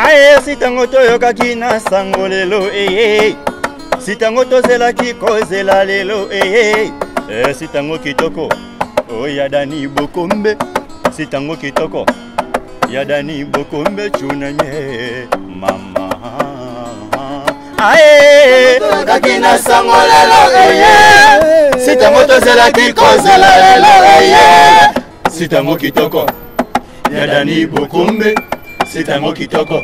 Aye sitango toyoka kina sango lelo sitango tozela kikozela lelo sitango kitoko oyadani bokombe sitango kitoko yadani bokombe chunanye mama aye toyoka kina sango lelo sitango tozela kikozela lelo sitango kitoko yadani bokombe sitango kitoko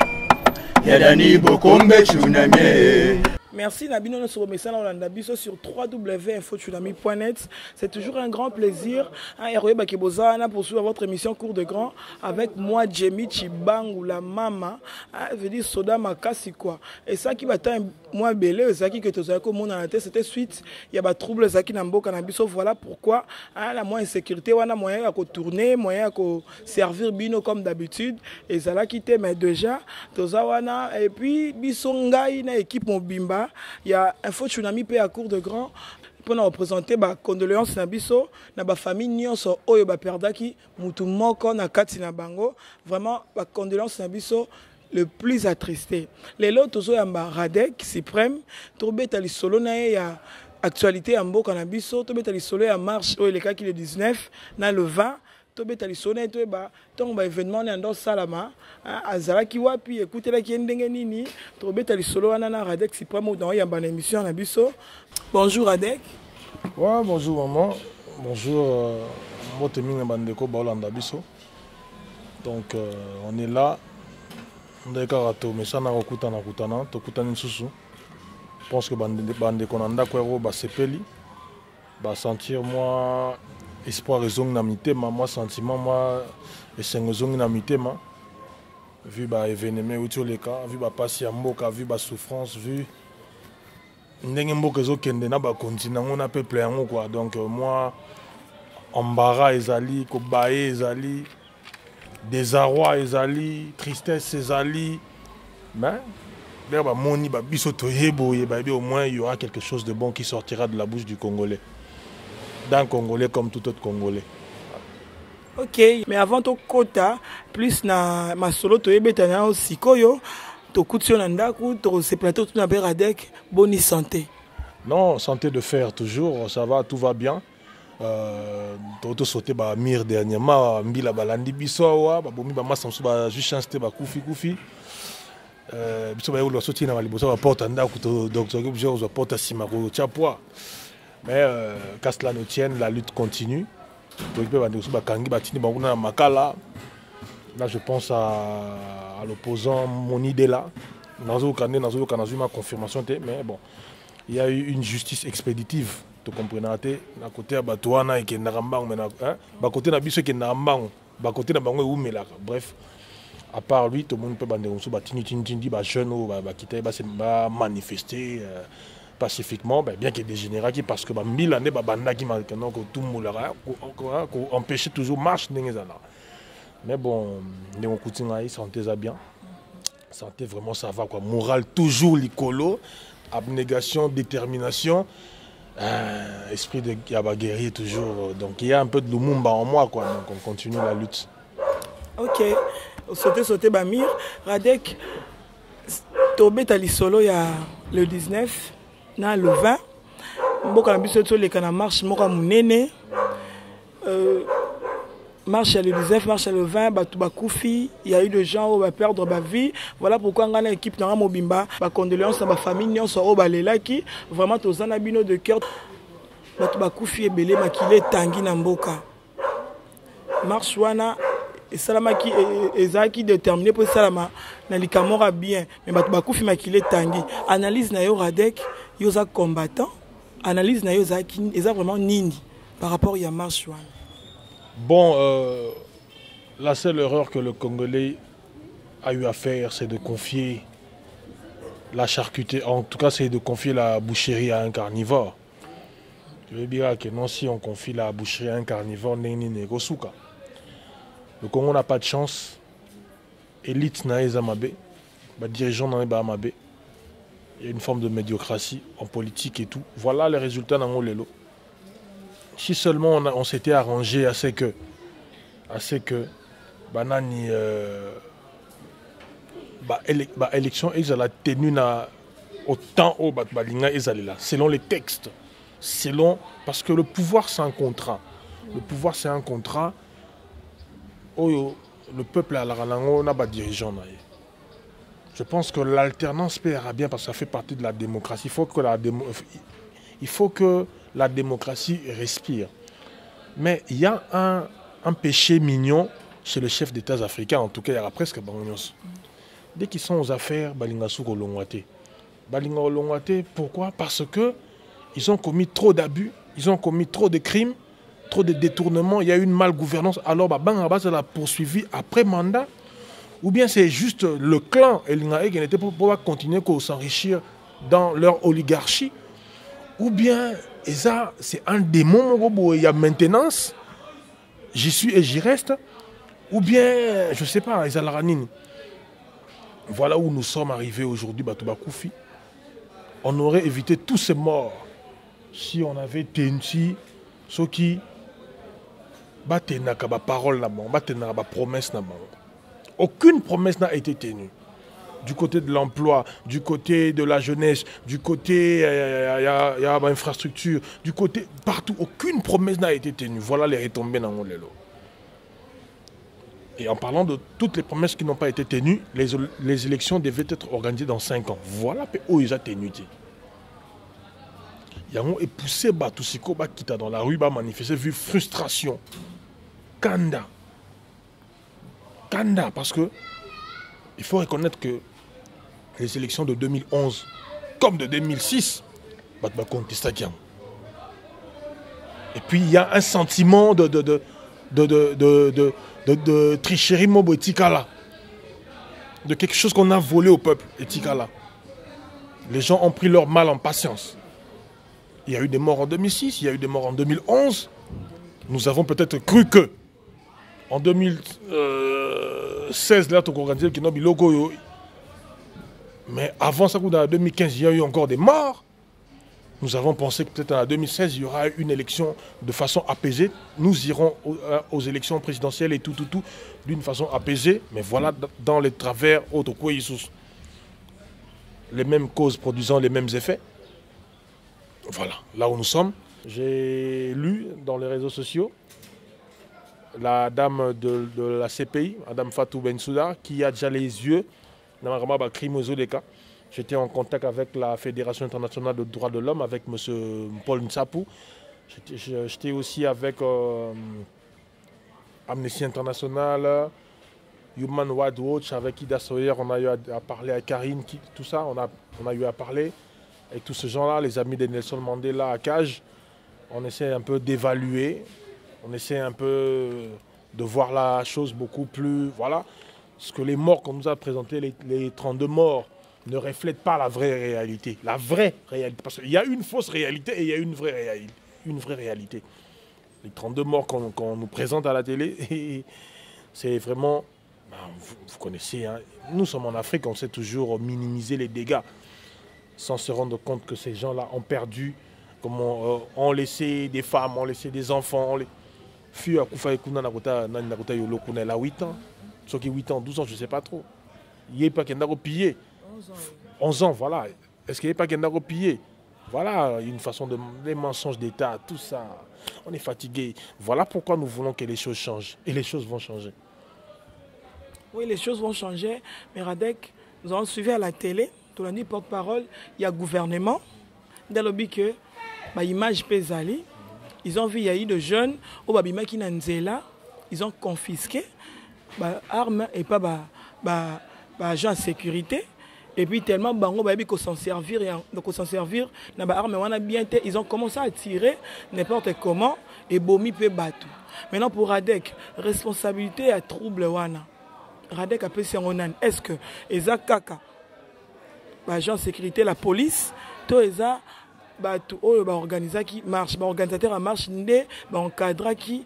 yadani bokombe chunanye. Merci Nabino de ce message sur www.infotsunami.net. C'est toujours un grand plaisir. Pour suivre votre émission Cours de Grand avec moi, Jemmy Chibangu, la maman. Je veux dire Soda Makasi quoi. Et ça qui va être moi belé, ça qui que tu as comme la tête, c'était suite. Il y a des troubles ça qui n'a pas cannabis. Voilà pourquoi la moins insécurité, on a moyen à tourner, moyen à servir bino comme d'habitude. Et ça l'a quitté mais déjà, et puis bisonga une équipe Mobimba. Il y a Info Tsunami P à Cours de Grand pour nous représenter ba condoléances na biso na ba famille nyonso oyo ba perdaki mutu moko na kati na bango vraiment ba condoléances na biso le plus attristé lelo tozo ya ba Radek suprême tobeta li solo na ya actualité ya mboka na biso tobeta li solo ya marche oyo le kaki le 19 na le 20 tobeta li solo to ba ton ba événement na ndo salama azalaki wapi écoutez ndenge nini tobeta li solo wana na Radek suprême dans ya ban émission na biso. Bonjour Radek. Ouais, bonjour maman. Bonjour Moteming Bandeko Baolanda Biso. Donc on est là. On est karato mais ça na okutana kutana to kutani susu. Je pense que Bandeko nanda kwero ba sepeli ba sentir moi espoir ezong na mitema moi sentiment moi esengo ezong na mitema vu ba événement utoleka vu ba pasi ya mboka vu ba souffrance vu ndenge mboka ezokende na ba continent ngona peuple yango quoi. Donc moi embarras ezali ko bae ezali désarroi ezali tristesse ezali mais là ba moni ba biso toyebo ba au moins il y aura quelque chose de bon qui sortira de la bouche du Congolais. D'un Congolais comme tout autre Congolais. Ok, mais avant ton quota, plus na ma solo to ebetana aussi koyo, to kutio na ndaku, to se plateau tout na Radek, bonne santé. Non, santé de fer toujours, ça va, tout va bien. To sauté ba mir dernièrement, mbila balandi biso wa, ba bomi ba masamsu ba juste chancé ba kufi. Biso ba yolo sauté na liboso ba porte ndaku to docteur obligé zo porte simako chapwa. Mais qu'à cela ne tienne, la lutte continue. Là, je pense à l'opposant Moni Dela. Ma confirmation, mais bon, il y a eu une justice expéditive. Tu comprends? À côté de Batouana et qui est Narambang, à côté de Nabiso qui est Narambang, à côté de Bango et Oumela. Bref, à part lui, tout le monde peut manifester. Pacifiquement, bien qu'il y ait des généraux parce que 1000 années, tout le monde empêcher toujours marche. Mais bon, santé ça bien. Santé vraiment ça va quoi. Moral toujours l'icolo, abnégation, détermination, esprit de guerrier toujours. Donc il y a un peu de Lumumba en moi quoi. Donc on continue la lutte. Ok, sauter Bamir, Radek, Tobé Talisolo il y a le 19. Na le 20 mboka na biso to leka na marche moka munene marche le 19 marche le 20 batu bakufi il y a eu des gens qui va perdre ba vie. Voilà pourquoi ngana équipe na Mobimba ba condoléances à ba famille nyonso o balelaki vraiment tozana bino de cœur batu bakufi ebele makile tangi na mboka marche wana et salamaki ezaki déterminé pour salama na likamora bien mais batu bakufi makile tangi analyse na yo Radek yoza combattant analyse na yoza qui est vraiment nini par rapport à marche. Bon la seule erreur que le Congolais a eu à faire c'est de confier la charcuterie, en tout cas c'est de confier la boucherie à un carnivore. Je veux dire que non, si on confie la boucherie à un carnivore, le Congo n'a pas de chance. Élite na ezamabe, dirigeants na ezamabe. Il y a une forme de médiocratie en politique et tout. Voilà les résultats dans Lelo. Si seulement on s'était arrangé à ce que Banani élection ils la tenue na autant au balinga ils allaient là selon les textes, parce que le pouvoir c'est un contrat. Le pouvoir c'est un contrat. Le peuple a la dirigeant. Je pense que l'alternance paiera bien parce que ça fait partie de la démocratie. Il faut que la démocratie respire. Mais il y a un péché mignon chez les chefs d'État africains, en tout cas il y aura presque Bangonyos. Dès qu'ils sont aux affaires, Balingasou Kolongwate. Pourquoi? Parce qu'ils ont commis trop d'abus, ils ont commis trop de crimes, trop de détournements, il y a eu une malgouvernance. Alors Bangaba l'a poursuivi après mandat. Ou bien c'est juste le clan Elingae qui n'était pas pour continuer à s'enrichir dans leur oligarchie. Ou bien c'est un démon, il y a maintenance, j'y suis et j'y reste. Ou bien, je ne sais pas, voilà où nous sommes arrivés aujourd'hui, Batouba Koufi. On aurait évité tous ces morts si on avait tenu ce qui batenaka ba parole na bango, batenaka ba promesse na bango. Aucune promesse n'a été tenue. Du côté de l'emploi, du côté de la jeunesse, du côté y a infrastructure, du côté partout, aucune promesse n'a été tenue. Voilà les retombées dans mon lélo. Et en parlant de toutes les promesses qui n'ont pas été tenues, les élections devaient être organisées dans 5 ans. Voilà où ils ont tenu. Ils ont poussé Batusiko Bakita dans la rue, manifester, vu frustration. Kanda, parce que il faut reconnaître que les élections de 2011 comme de 2006, et puis il y a un sentiment de tricherie mobotikala, de quelque chose qu'on a volé au peuple etikala. Les gens ont pris leur mal en patience. Il y a eu des morts en 2006, il y a eu des morts en 2011. Nous avons peut-être cru que en 2016, là, mais avant ça, en 2015, il y a eu encore des morts. Nous avons pensé que peut-être en 2016, il y aura une élection de façon apaisée. Nous irons aux élections présidentielles et tout, d'une façon apaisée. Mais voilà, dans les travers, les mêmes causes produisant les mêmes effets. Voilà, là où nous sommes. J'ai lu dans les réseaux sociaux la dame de la CPI, Madame Fatou Bensouda, qui a déjà les yeux dans le crime aux Odeka. J'étais en contact avec la Fédération internationale des droits de l'homme, avec M. Paul Nsapou. J'étais aussi avec Amnesty International, Human Rights Watch, avec Ida Sawyer. On a eu à parler à Karine, tout ça. On a eu à parler avec tous ces gens-là, les amis de Nelson Mandela à Cage. On essaie un peu d'évaluer. On essaie un peu de voir la chose beaucoup plus... Voilà. Parce que les morts qu'on nous a présentés, les 32 morts, ne reflètent pas la vraie réalité. La vraie réalité. Parce qu'il y a une fausse réalité et il y a une vraie réalité. Les 32 morts qu'on nous présente à la télé, c'est vraiment... Vous connaissez, hein, nous sommes en Afrique, on sait toujours minimiser les dégâts sans se rendre compte que ces gens-là ont perdu, ont laissé des femmes, ont laissé des enfants, elle a 8 ans, ceux qui 8 ans, 12 ans, je ne sais pas trop. Il n'y a pas qu'un a pillé. 11 ans, voilà. Est-ce qu'il n'y a pas qu'un a pillé? Voilà une façon de... Les mensonges d'État, tout ça. On est fatigué. Voilà pourquoi nous voulons que les choses changent. Et les choses vont changer. Oui, les choses vont changer. Mais Radek, nous avons suivi à la télé, tout le monde porte-parole, il y a gouvernement. Dans le but que l'image pesali. Ils ont vu, il y a eu de jeunes, au Babima qui n'ont ils ont confisqué armes et pas agents de sécurité. Et puis tellement bango baby qu'on s'en servir, donc s'en servir, na ba armes wana bien été, ils ont commencé à tirer n'importe comment et bomi peut battre. Maintenant pour Radek, responsabilité à trouble wana. Radek a fait onan. Est-ce que eza kaka agent de sécurité, la police, to eza organisateur qui marche, organisateur à marche, encadra qui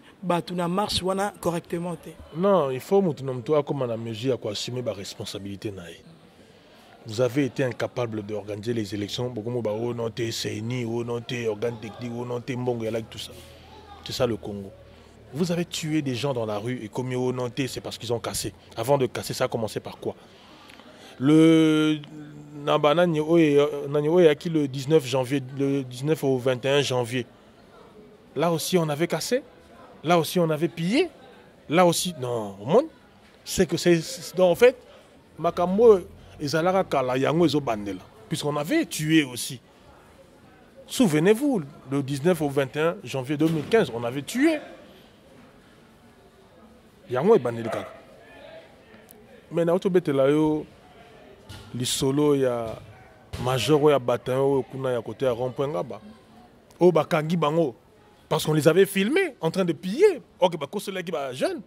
na marche correctement. Non, il faut que comme on a mesure à assumer la responsabilité. Vous avez été incapable d'organiser les élections. Beaucoup de non CNI, non organes techniques, non Mbongo, tout ça. C'est ça le Congo. Vous avez tué des gens dans la rue et comme c'est parce qu'ils ont cassé. Avant de casser, ça a commencé par quoi? Le qui le 19 janvier, le 19 au 21 janvier. Là aussi, on avait cassé. Là aussi, on avait pillé. Là aussi, non, au monde. C'est que c'est. En fait, Makambo et Zalara Kala, Yango et Zobandela. Puisqu'on avait tué aussi. Souvenez-vous, le 19 au 21 janvier 2015, on avait tué. Yango et Bandela. Mais na autobetela yo li solo ya major ya bataillon kuna ya côté à rond-point ngaba. O bakangi bango parce qu'on les avait filmés en train de piller. OK ba kosela ki ba jeune.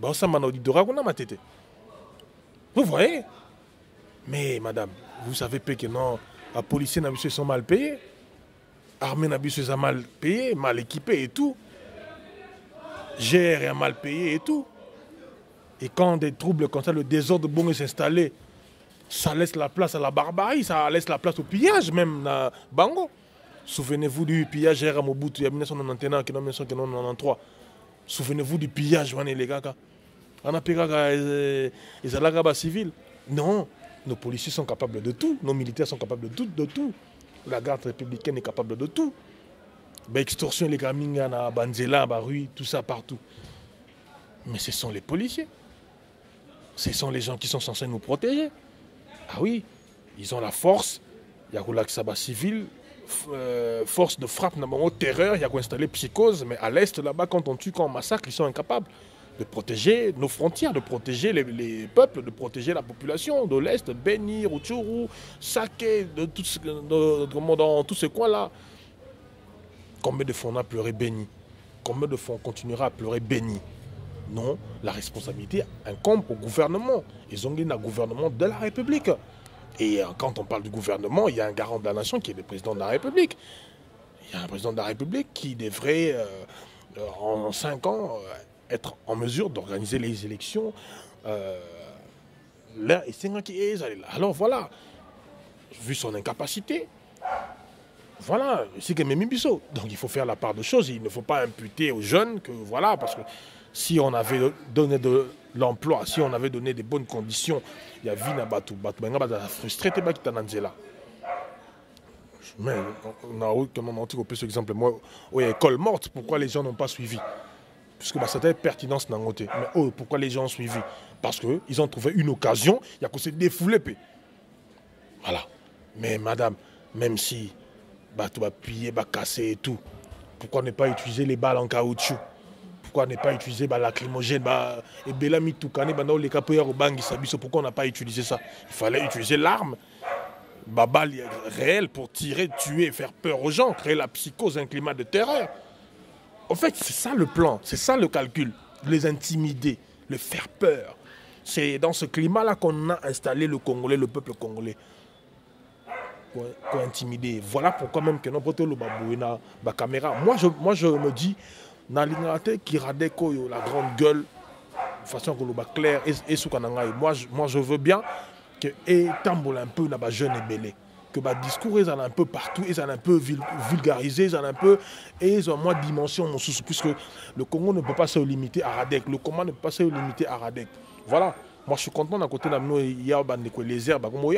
Ba ça mana audidora kuna matete. Vous voyez? Mais madame, vous savez pas que non, les policiers n'habitués sont mal payés. Armée n'habitués sont mal payés, mal équipés et tout. GR est mal payé et tout. Et quand des troubles comme ça, le désordre bon est installé, ça laisse la place à la barbarie, ça laisse la place au pillage même dans Bango. Souvenez-vous du pillage à Mobutu, il y a 1991, 1993. Souvenez-vous du pillage, les gars. On a payé les alagabas civils. Non, nos policiers sont capables de tout, nos militaires sont capables de tout. La garde républicaine est capable de tout. Extorsion, les gamins, Banzela, Barui, tout ça partout. Mais ce sont les policiers. Ce sont les gens qui sont censés nous protéger. Ah oui, ils ont la force. Il y a la Saba civil, force de frappe, terreur, il y a installé psychose. Mais à l'Est, là-bas, quand on tue, quand on massacre, ils sont incapables de protéger nos frontières, de protéger les peuples, de protéger la population de l'Est, Beni, Rutshuru, Sake, dans tous ces coins-là. Combien de fois on a pleuré Beni? Combien de fois on continuera à pleurer Beni? Non, la responsabilité incombe au gouvernement. Ils ont gagné un gouvernement de la République. Et quand on parle du gouvernement, il y a un garant de la nation qui est le président de la République. Il y a un président de la République qui devrait, en 5 ans, être en mesure d'organiser les élections. Alors voilà, vu son incapacité, voilà, c'est que Mimi Bissot. Donc il faut faire la part de choses. Il ne faut pas imputer aux jeunes que voilà, parce que si on avait donné de l'emploi, si on avait donné des bonnes conditions, il y a Vina Batou, frustré, mais on a aucun exemple. Moi, oui, école morte, pourquoi les gens n'ont pas suivi? Puisque c'était pertinence dans côté. Mais oh, pourquoi les gens ont suivi? Parce qu'ils ont trouvé une occasion, il y a qu'on s'est défoulé. Voilà. Mais madame, même si tu vas piller, tu vas casser et tout, pourquoi ne pas utiliser les balles en caoutchouc? Pourquoi ne pas utiliser la lacrymogène? Pourquoi on n'a pas utilisé ça? Il fallait utiliser l'arme. Balle réelle pour tirer, tuer, faire peur aux gens, créer la psychose, un climat de terreur. En fait, c'est ça le plan, c'est ça le calcul. Les intimider, les faire peur. C'est dans ce climat-là qu'on a installé le Congolais, le peuple congolais. Pour intimider. Voilà pourquoi même que nous avons la caméra. Moi, je me dis, la grande gueule, de façon que le clair et sous moi je veux bien que tamboule un peu dans jeune et belé, que le discours est un peu partout, ils sont un peu vulgarisé, ils ont un peu et ils ont moins de dimension puisque le Congo ne peut pas se limiter à Radek, le Congo ne peut pas se limiter à Radek. Voilà, moi je suis content d'un côté nous il y a les herbes comme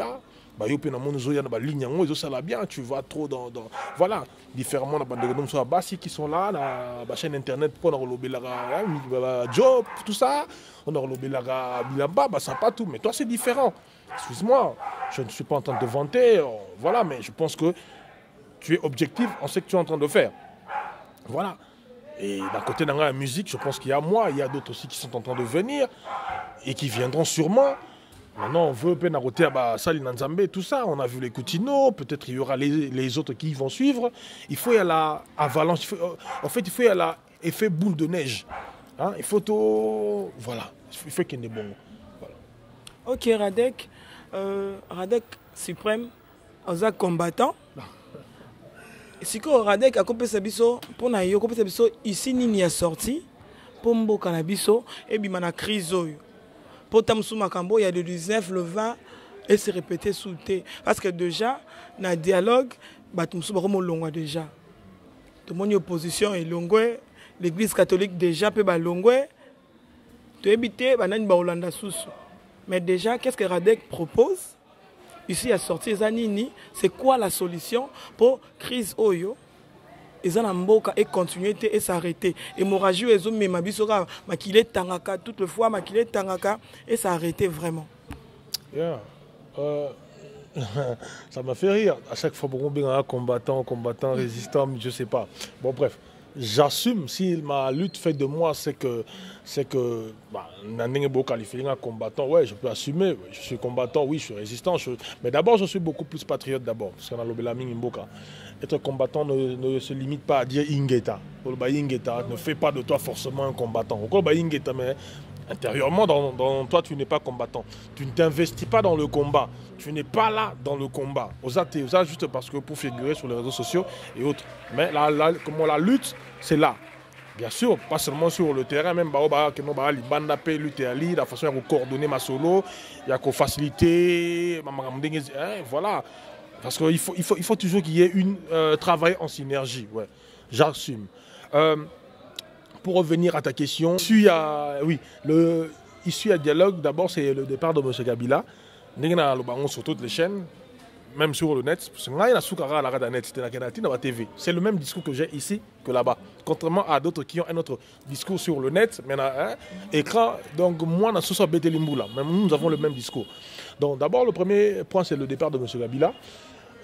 bien, tu vas trop dans voilà, différemment qui sont là, la chaîne internet pour job, tout ça, on a ça pas tout, mais toi c'est différent. Excuse-moi, je ne suis pas en train de te vanter, voilà, mais je pense que tu es objectif en ce que tu es en train de faire. Voilà. Et d'un côté, dans la musique, je pense qu'il y a moi, il y a d'autres aussi qui sont en train de venir et qui viendront sûrement. Maintenant, on veut Penaroté à Salina Nzambé, tout ça. On a vu les Koutino, peut-être il y aura les autres qui vont suivre. Il faut y aller à avalanche. En fait, il faut y aller à effet boule de neige. Hein? Il faut tout. Voilà. Il faut qu'il y ait des bons. Voilà. Ok, Radek. Radek suprême, un combattant. Si Radek a coupé sa biso, pour na yo coupé sa biso, ici ni a sorti, pour mboka na biso, et bien na crise. Pour Tamsou Makambo, il y a le 19, le 20, et se répéter sous thé. Parce que déjà, dans le dialogue, Tamsou Makambo longwa déjà. Tout le monde est opposition et longwe, l'église catholique déjà peut ba longwe. Tu éviter, banan ba Olanda sous. Mais déjà, qu'est-ce que Radek propose? Ici, il a sorti Zanini. C'est quoi la solution pour crise Oyo? Ils ont mboka et continuer et s'arrêter. Hémorragie, ils ont mis ma bisoka, makile tangaka, toutefois, makile tangaka, et s'arrêter vraiment. Yeah. Ça m'a fait rire. À chaque fois, on a un combattant, résistant, je sais pas. Bon, bref. J'assume, si ma lutte fait de moi, c'est que Nandenge qualifié un combattant, ouais, je peux assumer, ouais, je suis combattant, oui, je suis résistant, mais d'abord, je suis beaucoup plus patriote d'abord, parce qu'on a l'obélaming Mboka. Être combattant ne se limite pas à dire Ingeta. Ingeta ne fait pas de toi forcément un combattant. Ingeta, mais intérieurement, dans toi, tu n'es pas combattant. Tu ne t'investis pas dans le combat. Tu n'es pas là dans le combat. Juste parce que pour figurer sur les réseaux sociaux et autres. Mais comment la lutte, c'est là. Bien sûr, pas seulement sur le terrain, même la façon de coordonner ma solo, il y a qu'à faciliter, voilà. Parce qu'il faut toujours qu'il y ait un travail en synergie. Ouais. J'assume. Pour revenir à ta question, issu à dialogue, d'abord c'est le départ de M. Kabila. Sur toutes les chaînes, même sur le net. C'est le même discours que j'ai ici que là-bas. Contrairement à d'autres qui ont un autre discours sur le net, mais écran. Donc moi, même nous avons le même discours. Donc d'abord, le premier point, c'est le départ de M. Kabila.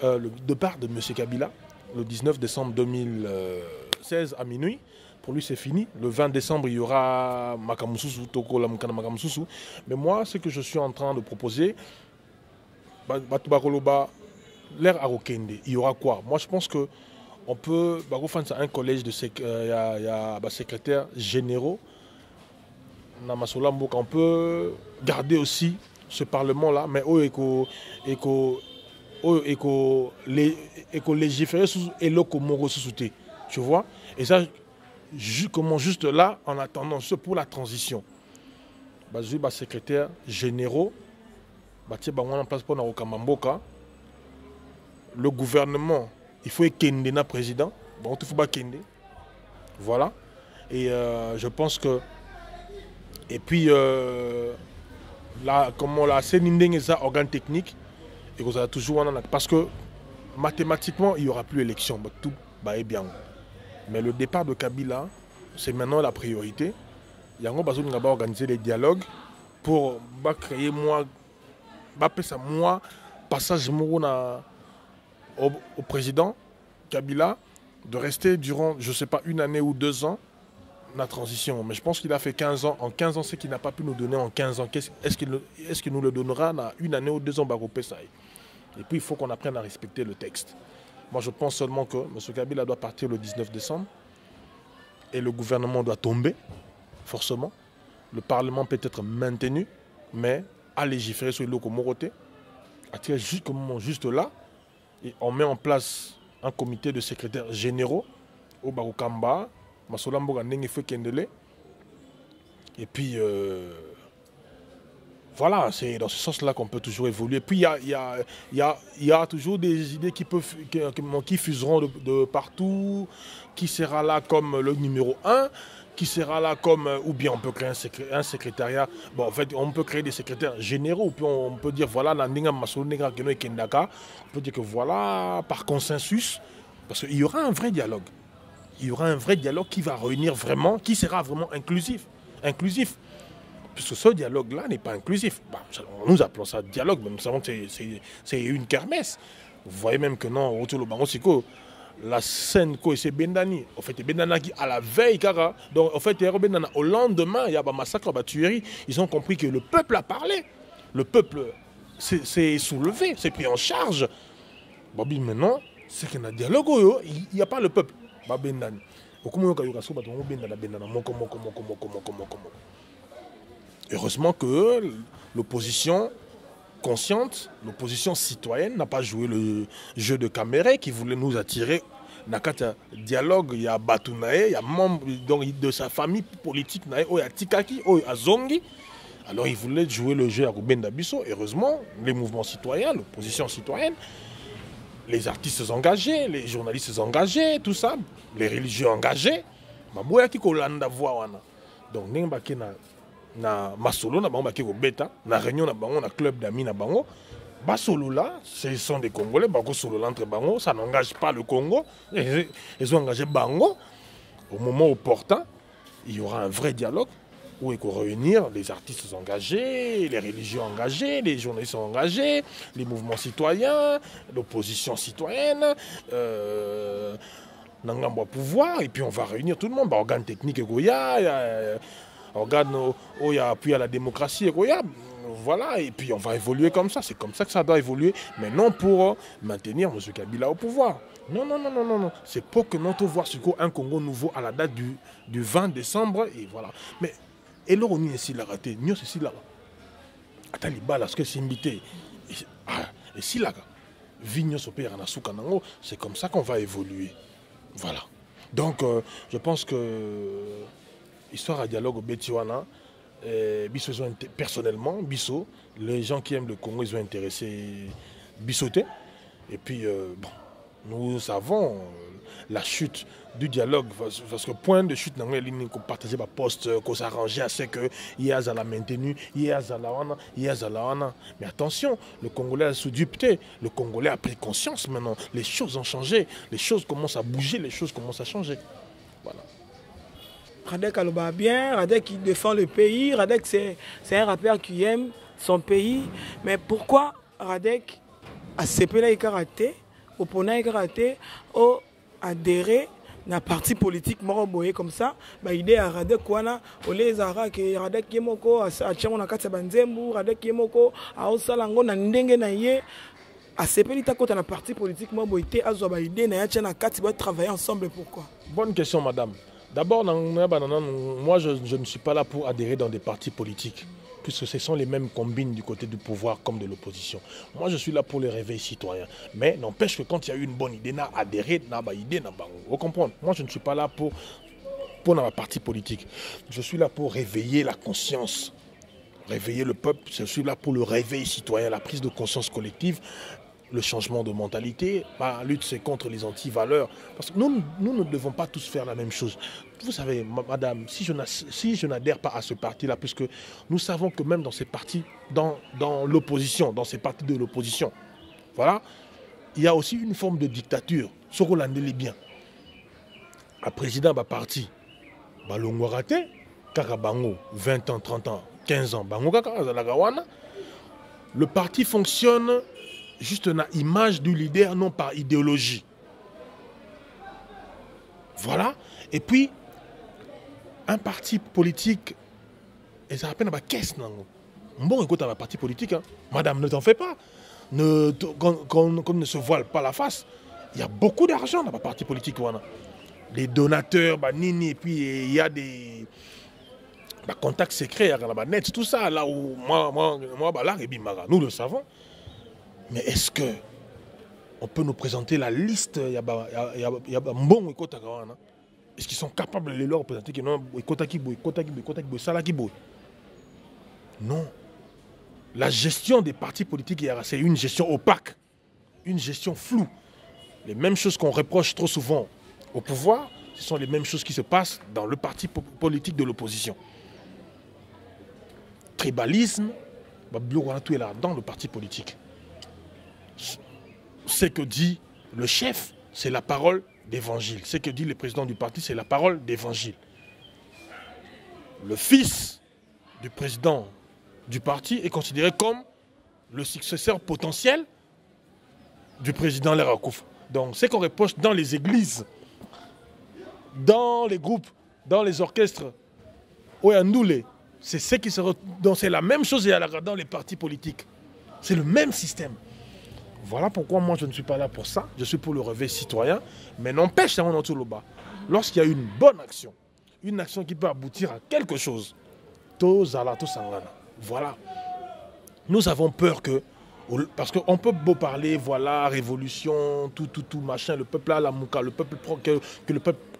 Le départ de M. Kabila, le 19 décembre 2016 à minuit. Pour lui, c'est fini. Le 20 décembre, il y aura Makamususu, Toko Lamukana Makamususu. Mais moi, ce que je suis en train de proposer, l'air à Rokende, il y aura quoi? Moi, je pense qu'on peut faire un collège de secrétaires généraux. On peut garder aussi ce Parlement-là, mais légiférer et tu vois? Et ça, comment juste là, en attendant ce pour la transition. Secrétaire généraux, en place pour Narokamamboka. Le gouvernement, il faut qu'il président. Bon, il faut pas kende. Voilà. Et je pense que. Et puis, comment la CNINDENG est organe technique, et vous avez toujours. Parce que mathématiquement, il n'y aura plus élection. Tout va bien. Mais le départ de Kabila, c'est maintenant la priorité. Il y a organiser des dialogues pour créer passage au président Kabila de rester durant, je ne sais pas, 1 année ou 2 ans la transition. Mais je pense qu'il a fait 15 ans. En 15 ans, c'est qu'il n'a pas pu nous donner en 15 ans. Est-ce qu'il nous le donnera dans 1 année ou 2 ans? Et puis il faut qu'on apprenne à respecter le texte. Moi, je pense seulement que M. Kabila doit partir le 19 décembre et le gouvernement doit tomber, forcément. Le Parlement peut être maintenu, mais à légiférer sur le Komoroté, juste là, et on met en place un comité de secrétaires généraux au Barukamba, Masolamboga Nengefe Kendele, et puis voilà, c'est dans ce sens-là qu'on peut toujours évoluer. Puis il y a toujours des idées qui fuseront de partout, qui sera là comme le numéro 1, qui sera là comme, ou bien on peut créer un secrétariat. Bon, en fait, on peut créer des secrétaires généraux, puis on peut dire, voilà, on peut dire que voilà, par consensus, parce qu'il y aura un vrai dialogue. Il y aura un vrai dialogue qui va réunir vraiment, qui sera vraiment inclusif. Puisque ce dialogue-là n'est pas inclusif. Nous appelons ça dialogue, mais nous savons que c'est une kermesse. Vous voyez même que non, la scène, c'est Bendani. En fait, Bendani qui à la veille, donc en fait, au lendemain, il y a un massacre, une tuerie. Ils ont compris que le peuple a parlé. Le peuple s'est soulevé, s'est pris en charge. Maintenant, c'est qu'il y a un dialogue, il n'y a pas le peuple. Bendani. Heureusement que l'opposition consciente, l'opposition citoyenne n'a pas joué le jeu de caméra qui voulait nous attirer. Dans le dialogue, il y a Batounae, il y a membre de sa famille politique, il y a Tikaki, il y a Zongi. Alors il voulait jouer le jeu à Ruben Dabiso. Heureusement, les mouvements citoyens, l'opposition citoyenne, les artistes engagés, les journalistes engagés, tout ça, les religieux engagés, donc na masolo na bango baki kobeta na réunion na bango na club d'amis na bango basolo là ce sont des Congolais bako solo entre bango ça n'engage pas le Congo ils ont engagé bango au moment opportun il y aura un vrai dialogue où il faut réunir les artistes engagés, les religions engagées, les journalistes engagés, les mouvements citoyens, l'opposition citoyenne, Nangambo pouvoir, et puis on va réunir tout le monde, organes techniques et Goya, organes où il y a appui à la démocratie et Goya. Voilà, et puis on va évoluer comme ça, c'est comme ça que ça doit évoluer, mais non pour maintenir M. Kabila au pouvoir. Non, non, non, non, non, non. C'est pour que nous voir un Congo nouveau à la date du 20 décembre, et voilà. Mais, et là, on est ici, là, nous, c'est ici, là. Ataliba, là, ce que c'est invité. Et si, là, c'est comme ça qu'on va évoluer. Voilà. Donc, je pense que histoire à dialogue au Betiwana, personnellement, Bisso, les gens qui aiment le Congo, ils ont intéressé Bissoté. Et puis, bon, nous savons la chute du dialogue, parce que point de chute, nous avons partagé ma poste, qu'on s'arrangeait à ce que Yazala maintenu, Yazala. Mais attention, le Congolais a sous-dupté, le Congolais a pris conscience maintenant, les choses ont changé, les choses commencent à bouger, les choses commencent à changer. Voilà. Radek Aloba bien, Radek qui défend le pays, Radek c'est un rappeur qui aime son pays, mais pourquoi Radek a CPLA et karaté, opponent et karaté, a adhéré na parti politique moroboye comme ça, bah idée à Radek Kwana, Ole Zara que Radek Yemoko a tchamo na kati banzembu, Radek Yemoko a osalango na ndenge na ye a CPLA ta kota na parti politique moroboye te azo ba idée na ya tchana kati ba travailler ensemble pourquoi? Bonne question madame. D'abord, moi je ne suis pas là pour adhérer dans des partis politiques, puisque ce sont les mêmes combines du côté du pouvoir comme de l'opposition. Moi je suis là pour le réveil citoyen. Mais n'empêche que quand il y a eu une bonne idée, n'a adhéré, n'a pas idée, n'a pas. Vous comprenez? Moi je ne suis pas là pour un parti politique. Je suis là pour réveiller la conscience, réveiller le peuple. Je suis là pour le réveil citoyen, la prise de conscience collective, le changement de mentalité. La lutte, c'est contre les anti-valeurs. Parce que nous ne devons pas tous faire la même chose. Vous savez, madame, si je n'adhère pas à ce parti-là, puisque nous savons que même dans ces partis, dans l'opposition, dans ces partis de l'opposition, voilà, il y a aussi une forme de dictature. Ce qu'on l'année bien. Un président va parti, Balongo raté, Karabango, 20 ans, 30 ans, 15 ans, Bango Kakazalagawana. Le parti fonctionne juste une image du leader, non par idéologie. Voilà. Et puis, un parti politique, et ça rappelle ma caisse. Bon, écoute, un parti politique, hein. Madame, ne t'en fais pas. Qu'on ne se voile pas la face. Il y a beaucoup d'argent dans le parti politique. Voilà. Les donateurs, Nini, et puis il y a des contacts secrets, net, tout ça, là où moi, là, nous le savons. Mais est-ce que on peut nous présenter la liste? Est-ce qu'ils sont capables de leur représenter que non? Non. La gestion des partis politiques, c'est une gestion opaque, une gestion floue. Les mêmes choses qu'on reproche trop souvent au pouvoir, ce sont les mêmes choses qui se passent dans le parti politique de l'opposition. Tribalisme, tout est là dans le parti politique. Ce que dit le chef, c'est la parole d'évangile. Ce que dit le président du parti, c'est la parole d'évangile. Le fils du président du parti est considéré comme le successeur potentiel du président Lerakouf. Donc, ce qu'on reproche dans les églises, dans les groupes, dans les orchestres, c'est ce qui se donc c'est la même chose dans les partis politiques. C'est le même système. Voilà pourquoi moi je ne suis pas là pour ça. Je suis pour le réveil citoyen. Mais n'empêche, lorsqu'il y a une bonne action, une action qui peut aboutir à quelque chose, voilà. Nous avons peur que, parce qu'on peut beau parler, voilà, révolution, tout, machin, le peuple a la mouka, le peuple que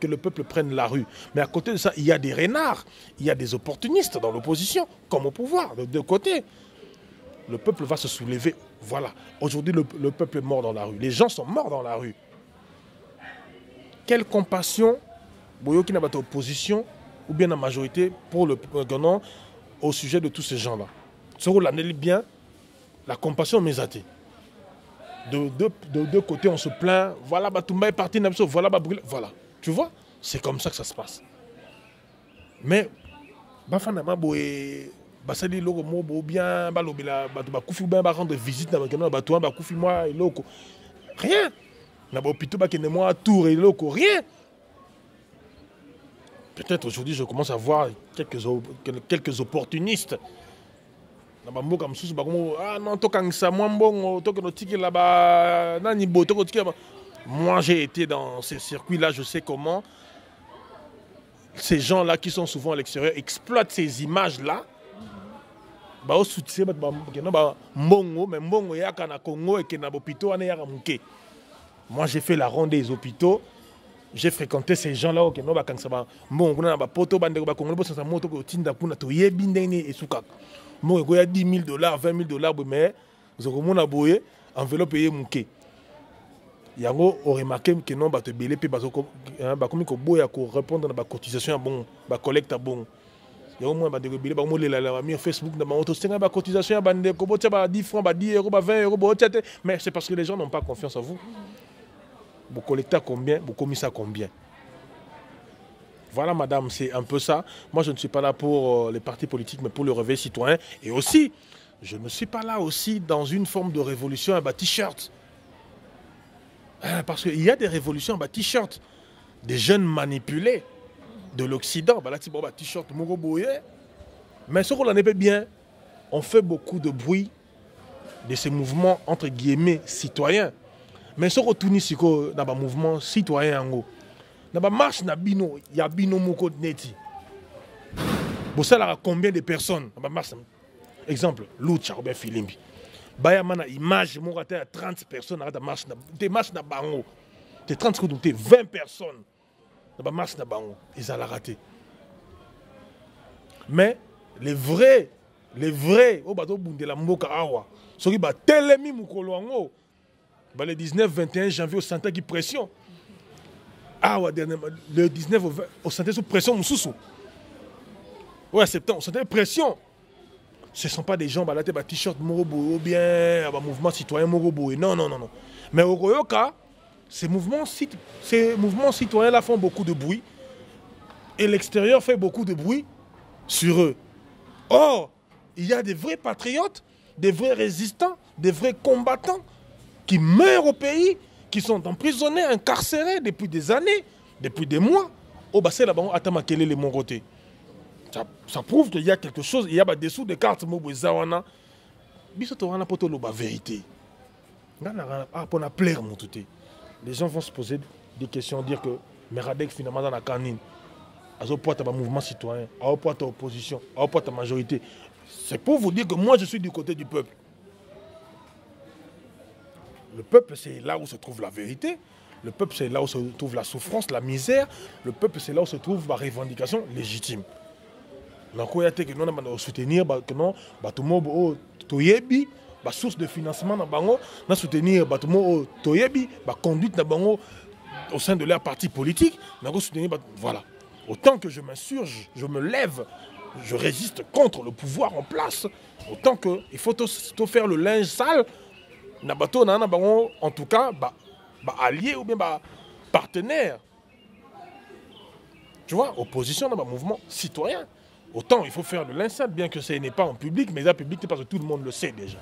le peuple prenne la rue. Mais à côté de ça, il y a des renards, il y a des opportunistes dans l'opposition, comme au pouvoir, de deux côtés. Le peuple va se soulever. Voilà. Aujourd'hui, le peuple est mort dans la rue. Les gens sont morts dans la rue. Quelle compassion, Boyoki n'a pas d'opposition, ou bien la majorité, pour le non, au sujet de tous ces gens-là. Ce rôle l'année bien, la compassion m'est atteinte. De deux côtés, on se plaint. Voilà, Batumba est parti, voilà, voilà. Tu vois, c'est comme ça que ça se passe. Mais, Bafanama Boé, Basali Logo Mobo bien, Balobila, Bakoufi bien, rendre visite dans le Batouan, Bakoufi moi et Loco. Rien. N'abopito Bakene moi, Tour et Loco, rien. Peut-être aujourd'hui, je commence à voir quelques opportunistes. Ah non, moi j'ai été dans ces circuits-là, je sais comment ces gens-là qui sont souvent à l'extérieur exploitent ces images-là. Moi j'ai fait la ronde des hôpitaux. J'ai fréquenté ces gens-là. Moi, il y a 10 000 $, 20 000 $, mais je suis enveloppe payée mouké. Il y a remarqué que non, te belé pe répondre à la cotisation bon, la collecte bon. Il y a au moins des belé ba mo la Facebook na auto la cotisation bande ko 10 francs, 10 euros, 20 euros, mais c'est parce que les gens n'ont pas confiance en vous. Vous collectez combien, vous commisez à combien. Voilà, madame, c'est un peu ça. Moi, je ne suis pas là pour les partis politiques, mais pour le réveil citoyen. Et aussi, je ne suis pas là aussi dans une forme de révolution à t-shirt. Parce qu'il y a des révolutions à t-shirt. Des jeunes manipulés de l'Occident. T-shirt, mais ce qu'on en est bien, on fait beaucoup de bruit de ces mouvements, entre guillemets, citoyens. Mais ce qu'on tourne ici, dans le mouvement citoyen, dans la marche, il y a bino moko neti. Vous savez combien de personnes dans la marche? Exemple, Lucha ou bien Filimbi. Baya mana image, mon raté à 30 personnes dans la marche. Des marches na bango. T'es 30 secondes, t'es 20 personnes dans la marche na bango. Ils ont raté. Mais les vrais, au bateau bunde la mboka awa. Ceux qui ba telemi mukolo ango. Le 19-21 janvier au centre qui pression. Ah ouais, le 19 au santé sous pression, Moussoussou. Ouais, septembre, on sentait pression. Ce ne sont pas des gens qui ont t-shirt Morobo ou bien un mouvement citoyen Morobo. Non, non, non, non. Mais au Royoka, ces mouvements citoyens-là font beaucoup de bruit. Et l'extérieur fait beaucoup de bruit sur eux. Or, il y a des vrais patriotes, des vrais résistants, des vrais combattants qui meurent au pays, qui sont emprisonnés, incarcérés depuis des années, depuis des mois. Au bassin là-bas, on attend quel est le Mongoté. Ça prouve qu'il y a quelque chose, il y a des dessous de cartes, Mobozawana. Bisotowana poto la vérité. Pour plaire, mon touté. Les gens vont se poser des questions, dire que Meradek finalement dans la canine. Azo porte un mouvement citoyen, azo porte opposition, azo porte majorité. C'est pour vous dire que moi je suis du côté du peuple. Le peuple, c'est là où se trouve la vérité. Le peuple, c'est là où se trouve la souffrance, la misère. Le peuple, c'est là où se trouve la revendication légitime. Donc, il y a que nous devons soutenir que nous avons la source de financement, nous devons soutenir la conduite au sein de leur parti politique. Voilà. Autant que je m'insurge, je me lève, je résiste contre le pouvoir en place, autant qu'il faut tout faire le linge sale. En tout cas, allié ou bien partenaire. Tu vois, opposition dans le mouvement citoyen. Autant il faut faire de l'instant, bien que ce n'est pas en public, mais en public, parce que tout le monde le sait déjà.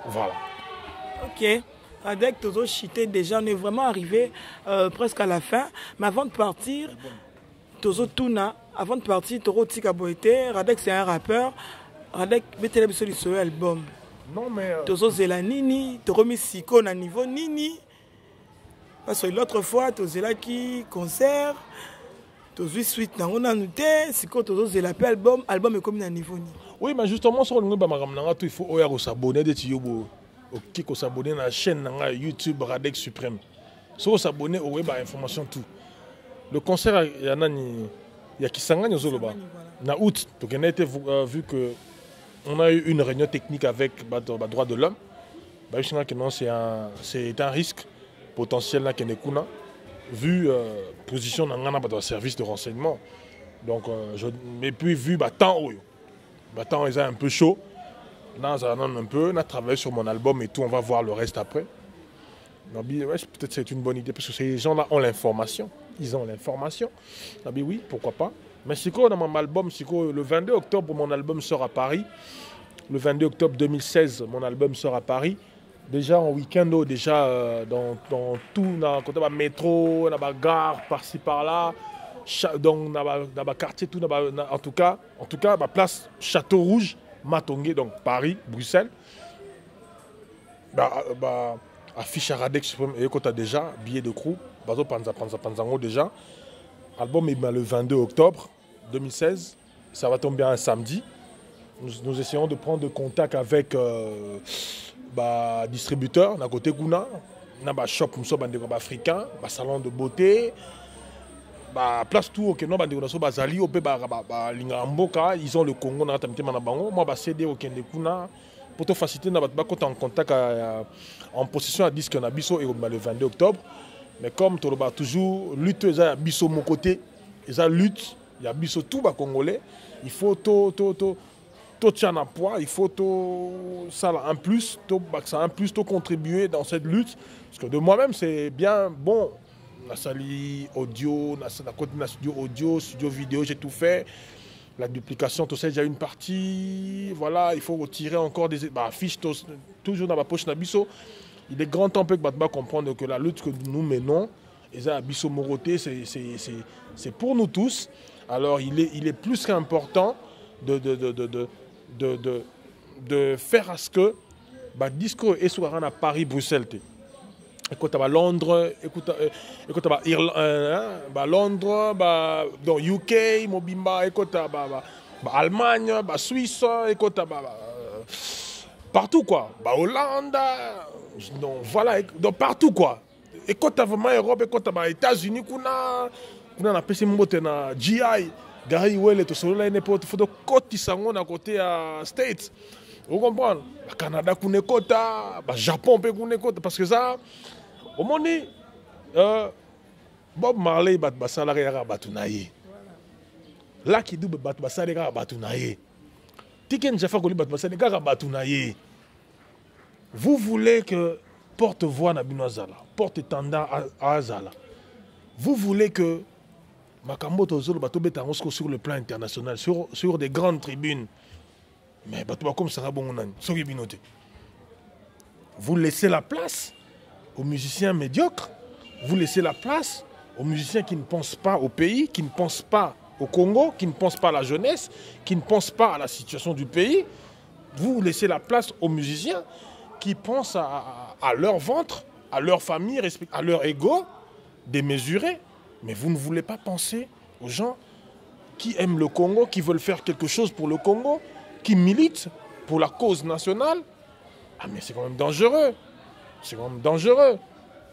Voilà. Ok. Avec Tozo Chité, déjà, on est vraiment arrivé presque à la fin. Mais avant de partir, Tozo Tuna, avant de partir, Toro Tika Boete, Radek c'est un rappeur. Radek, mettez-le sur l'album. Non, mais. Tozo Zela Nini, Toro Misiko na niveau Nini. Parce que l'autre fois, Tozo Zela qui concert, Tozo Suite na on a noté, c'est que Tozo Zela album est comme na niveau Nini. Oui, mais justement, sur le il faut s'abonner au s'abonner à la chaîne YouTube Radek Suprême. Si vous s'abonner au web, information tout. Le concert, il y a qui s'engage au Zoloba. En août, donc on a été vu que on a eu une réunion technique avec le droit de l'homme. C'est un risque potentiel là vu position dans le service de renseignement. Donc, et puis vu temps Maintenant, ils sont un peu chaud. Là, un peu. On a travaillé sur mon album et tout. On va voir le reste après. Ouais, peut-être c'est une bonne idée parce que ces gens-là ont l'information. Ils ont l'information. Oui, pourquoi pas. Mais c'est quoi dans mon album? Le 22 octobre, mon album sort à Paris. Le 22 octobre 2016, mon album sort à Paris. Déjà en week-end, déjà dans tout, dans le métro, dans la gare, par-ci par-là, dans le quartier, tout, en tout cas, la place Château Rouge, Matongé, donc Paris, Bruxelles. Affiche à Radek Suprême, et quand tu as déjà, billet de crew, Bazo Panzango déjà. Album est le 22 octobre 2016, ça va tomber un samedi. Nous essayons de prendre contact avec distributeurs, d'un côté Gouna, un shop africain, un salon de beauté, place tout, ok, non, Bazali, ils ont le Congo, moi, CD au Kendekuna, pour te faciliter, en contact en possession à disque Nabiso et le 22 octobre. Mais comme tu as toujours lutte, il y a Bisso mon côté, il y a lutte, il y a Bisso tout bas congolais, il faut tout tient à poids, il faut ça en plus, contribuer dans cette lutte. Parce que de moi-même, c'est bien bon. On a sali audio, on a studio audio, studio vidéo, j'ai tout fait. La duplication, tout ça, il y a une partie. Voilà, il faut retirer encore des fiches, toujours dans ma poche Nabiso. Il est grand temps que comprendre que la lutte que nous menons, Bisso Moroté, c'est pour nous tous. Alors, il est plus qu'important de faire à ce que le discours est soit à Paris, Bruxelles. Écoute, à Londres, écoute, à Londres, dans UK, Mobimba, écoute, Allemagne, Suisse, écoute, partout quoi. Hollande, donc voilà, donc partout quoi. Écoute, vraiment Europe, écoute, États-Unis, on a passé mon na GI, Gary Well, tout ça, là, il faut de côté sango na côté à States. Vous comprenez? Canada, Japon, parce que ça, au moment Bob Marley bat basalari ya batunaye. Là qui dit bat basalari ya batunaye. Tiken Jaffa Koli bat basalari ya batunaye. Vous voulez que porte-voix na binozala, porte-étendard à Azala. Vous voulez que Makambo Tozolo bato betangosko sur le plan international, sur des grandes tribunes. Mais bato comme ça bon nani, soki binote. Vous laissez la place aux musiciens médiocres, vous laissez la place aux musiciens qui ne pensent pas au pays, qui ne pensent pas au Congo, qui ne pensent pas à la jeunesse, qui ne pensent pas à la situation du pays. Vous laissez la place aux musiciens qui pensent à leur ventre, à leur famille, à leur ego, démesuré. Mais vous ne voulez pas penser aux gens qui aiment le Congo, qui veulent faire quelque chose pour le Congo, qui militent pour la cause nationale. Ah mais c'est quand même dangereux. C'est quand même dangereux.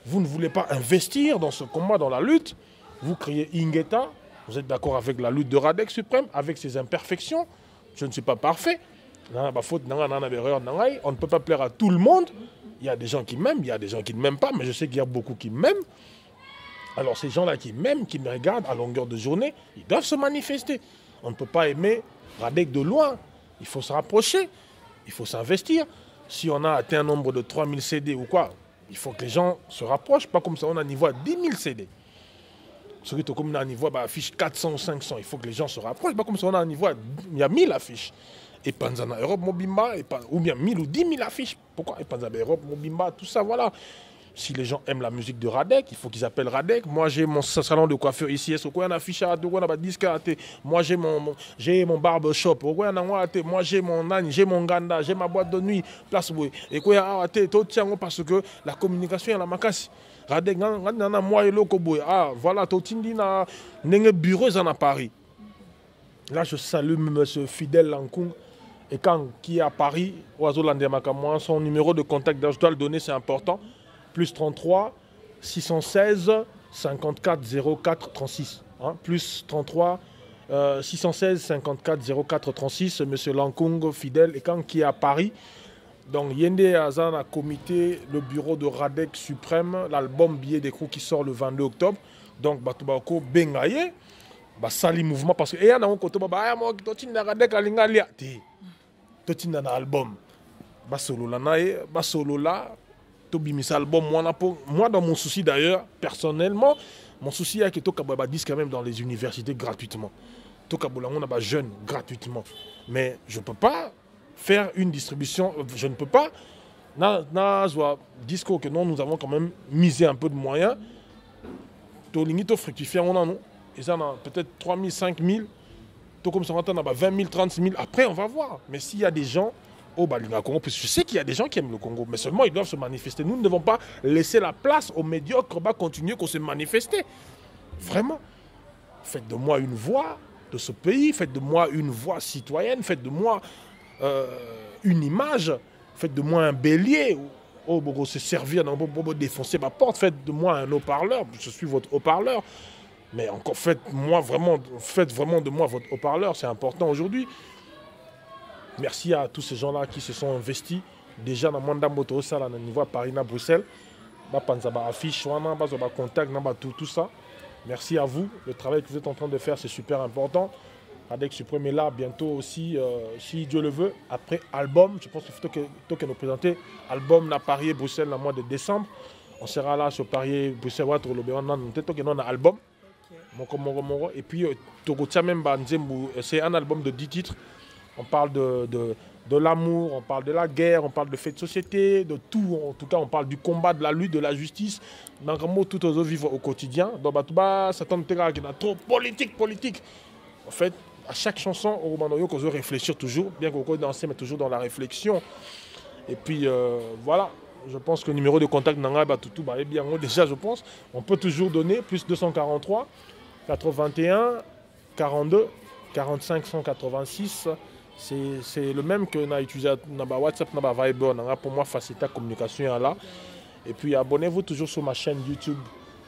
Vous ne voulez pas investir dans ce combat, dans la lutte. Vous criez Ingeta. Vous êtes d'accord avec la lutte de Radek Suprême, avec ses imperfections. Je ne suis pas parfait. On ne peut pas plaire à tout le monde. Il y a des gens qui m'aiment, il y a des gens qui ne m'aiment pas, mais je sais qu'il y a beaucoup qui m'aiment. Alors ces gens-là qui m'aiment, qui me regardent à longueur de journée, ils doivent se manifester. On ne peut pas aimer Radek de loin. Il faut se rapprocher, il faut s'investir. Si on a atteint un nombre de 3000 CD ou quoi, il faut que les gens se rapprochent. Pas comme ça, on a un niveau à 10 000 CD. Ce qui est comme on a un niveau à affiche 400 ou 500. Il faut que les gens se rapprochent. Pas comme ça, on a un niveau à... Il y a 1000 affiches. Et Panzana Europe, Mobimba, ou bien 1000 ou 10 000 affiches. Pourquoi? Et Panzana Europe, Mobimba, tout ça, voilà. Si les gens aiment la musique de Radek, il faut qu'ils appellent Radek. Moi, j'ai mon salon de coiffure ici. Moi, j'ai mon barbershop. Moi, j'ai mon âne, j'ai mon ganda, j'ai ma boîte de nuit. Place où et quoi, parce que la communication est la makasi. Radek, moi et ah, voilà, totindi na bureau à Paris. Là, je salue M. Fidel Lankung. Et quand qui est à Paris, son numéro de contact, je dois le donner, c'est important. Plus 33 616 54 04 36. Hein? Plus 33 616 54 04 36. Monsieur Lankung Fidel et quand qui est à Paris. Donc Yende Azan a comité le bureau de Radek Suprême, l'album Billet d'écrou qui sort le 22 octobre. Donc Batubako Bengaye. basali mouvement parce que eya na côté ba mo totinda Radek alinga lia te totinda na album basolola na ye basolola to bimisa album moi dans mon souci d'ailleurs personnellement mon souci est que to kababa disque quand même dans les universités gratuitement to kabolango na ba jeune gratuitement mais je peux pas faire une distribution je ne peux pas na zo disco que non nous avons quand même misé un peu de moyens to lingi to fructifier on a non et ça peut-être 3 000 5 000 to comme ça on a 20 000 30 000 après on va voir mais s'il y a des gens au Balinga Congo, parce que je sais qu'il y a des gens qui aiment le Congo, mais seulement ils doivent se manifester. Nous ne devons pas laisser la place aux médiocres, va continuer qu'on se manifester. Vraiment. Faites de moi une voix de ce pays, faites de moi une voix citoyenne, faites de moi une image, faites de moi un bélier. Oh, pour se servir, pour défoncer ma porte, faites de moi un haut-parleur, je suis votre haut-parleur. Mais encore, faites vraiment de moi votre haut-parleur, c'est important aujourd'hui. Merci à tous ces gens-là qui se sont investis déjà dans le monde de niveau à Paris, à Bruxelles. Affiche, contact, tout ça. Merci à vous. Le travail que vous êtes en train de faire, c'est super important. Radek Suprême est là bientôt aussi, si Dieu le veut. Après album, je pense qu'il faut que nous présenter album à Paris et Bruxelles le mois de décembre. On sera là sur Paris et Bruxelles. Peut-être qu'on a un album. Et puis, c'est un album de 10 titres. On parle de l'amour, on parle de la guerre, on parle de faits de société, de tout. En tout cas, on parle du combat, de la lutte, de la justice. Dans le mot, tout aux autres vivre au quotidien. Donc, ça tombe trop politique. En fait, à chaque chanson, on doit réfléchir toujours, bien qu'on danse, mais toujours dans la réflexion. Et puis, voilà. Je pense que le numéro de contact Nanga Batutu est bien. Déjà, je pense, on peut toujours donner plus 243 81 42 45 186. C'est le même que nous utilisé dans WhatsApp, dans Viber. Pour moi, faciliter la communication là. Et puis, abonnez-vous toujours sur ma chaîne YouTube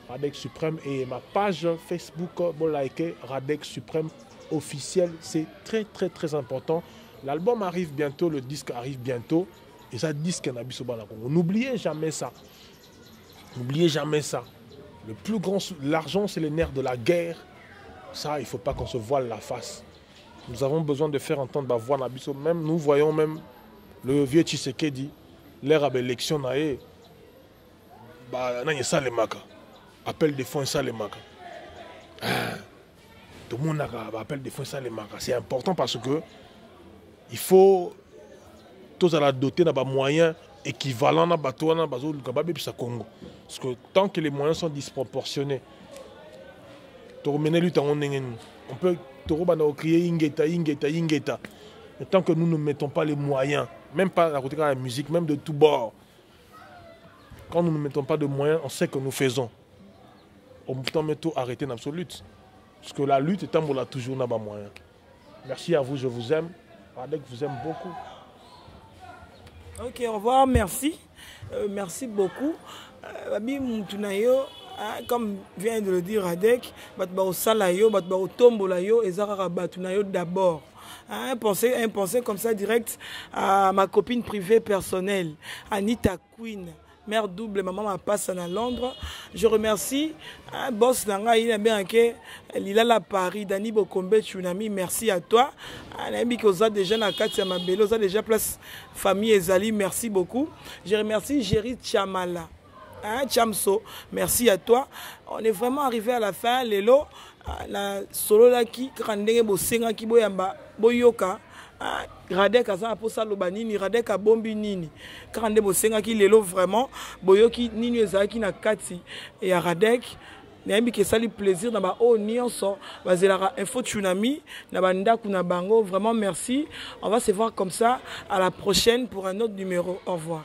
Radek Suprême et ma page Facebook. Bon, likez Radek Suprême officiel. C'est très, très, très important. L'album arrive bientôt, le disque arrive bientôt. Et ça, disque n'a pas de Congo. N'oubliez jamais ça. N'oubliez jamais ça. Le plus grand, l'argent, c'est les nerfs de la guerre. Ça, il ne faut pas qu'on se voile la face. Nous avons besoin de faire entendre ma voix. Même nous voyons même le vieux Tshisekedi, l'ère de l'élection, appel des fonds ça les maca. Tout le monde a appel des fonds ça les maca. C'est important parce que il faut tous à la doter d'un moyen équivalent à Batouana, Congo. Parce que tant que les moyens sont disproportionnés, on peut crier Ingeta. Mais tant que nous ne mettons pas les moyens, même pas à côté de la musique, même de tous bords, quand nous ne mettons pas de moyens, on sait que nous faisons. On peut tout arrêter en absolute. Parce que la lutte est un toujours n'a pas moyen. Merci à vous, je vous aime. Radek vous aime beaucoup. Ok, au revoir, merci. Merci beaucoup. Comme vient de le dire Radek, d'abord. Un pensée comme ça direct à ma copine privée personnelle, Anita Queen, mère double, maman passe à Londres. Je remercie boss Nanga, il a bien que Lila Paris, Dani Bokombe, Tsunami, merci à toi. Anami Koza déjà na Katia Mabelo, ça déjà place famille Ezali, merci beaucoup. Je remercie Jerry Chamala. Chamso, merci à toi. On est vraiment arrivé à la fin. Lelo, la solo là qui grandenge bosenga ki boyamba boyoka. Radek aza pour ça lobanini, Radek a bombi nini. Grande bosenga ki lelo vraiment boyoki nini ezaki na kati et à Radek. N'ayami que ça lui plaisir dans ma haut nyonso bazelaka info tsunami na banda kuna bango vraiment merci. On va se voir comme ça à la prochaine pour un autre numéro. Au revoir.